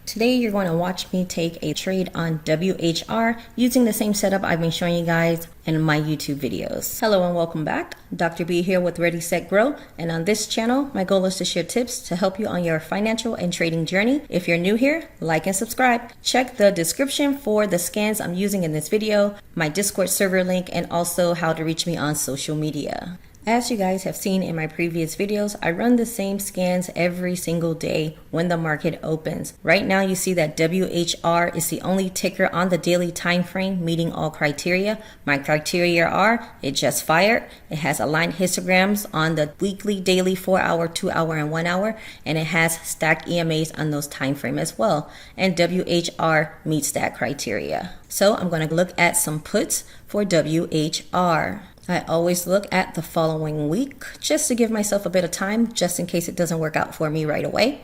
Today you're going to watch me take a trade on WHR using the same setup I've been showing you guys in my YouTube videos. Hello and welcome back. Dr. B here with Ready, Set, Grow. And on this channel, my goal is to share tips to help you on your financial and trading journey. If you're new here, like and subscribe. Check the description for the scans I'm using in this video, my Discord server link, and also how to reach me on social media. As you guys have seen in my previous videos, I run the same scans every single day when the market opens. Right now you see that WHR is the only ticker on the daily time frame meeting all criteria. My criteria are: it just fired, it has aligned histograms on the weekly, daily, 4-hour, 2-hour, and 1-hour, and it has stacked EMAs on those time frame as well. And WHR meets that criteria. So I'm going to look at some puts for WHR. I always look at the following week just to give myself a bit of time, just in case it doesn't work out for me right away.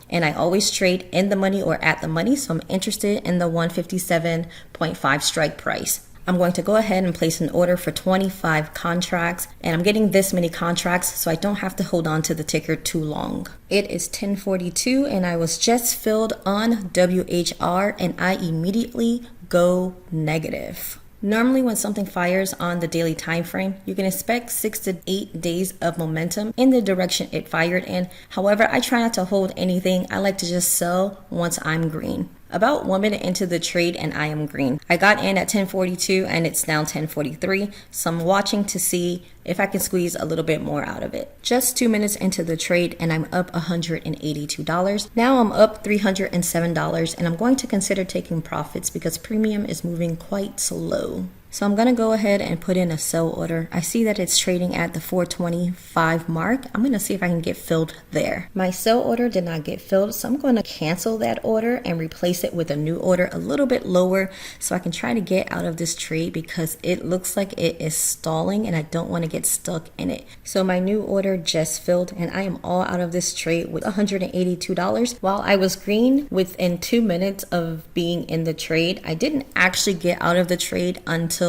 And I always trade in the money or at the money, so I'm interested in the 157.5 strike price. I'm going to go ahead and place an order for 25 contracts, and I'm getting this many contracts so I don't have to hold on to the ticker too long. It is 10:42 and I was just filled on WHR and I immediately go negative. Normally when something fires on the daily time frame, you can expect 6 to 8 days of momentum in the direction it fired in. However, I try not to hold anything. I like to just sell once I'm green. About 1 minute into the trade and I am green. I got in at 10:42 and it's now 10:43, so I'm watching to see if I can squeeze a little bit more out of it. Just 2 minutes into the trade and I'm up $182. Now I'm up $307 and I'm going to consider taking profits because premium is moving quite slow. So I'm going to go ahead and put in a sell order. I see that it's trading at the 425 mark. I'm going to see if I can get filled there. My sell order did not get filled, so I'm going to cancel that order and replace it with a new order a little bit lower so I can try to get out of this trade because it looks like it is stalling and I don't want to get stuck in it. So my new order just filled and I am all out of this trade with $182. While I was green within 2 minutes of being in the trade, I didn't actually get out of the trade until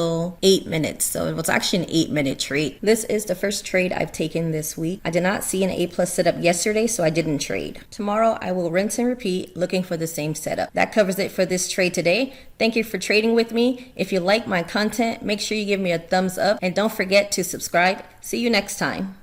8 minutes. So it was actually an 8-minute trade. This is the first trade I've taken this week. I did not see an A+ setup yesterday, so I didn't trade. Tomorrow I will rinse and repeat looking for the same setup. That covers it for this trade today. Thank you for trading with me. If you like my content, make sure you give me a thumbs up and don't forget to subscribe. See you next time.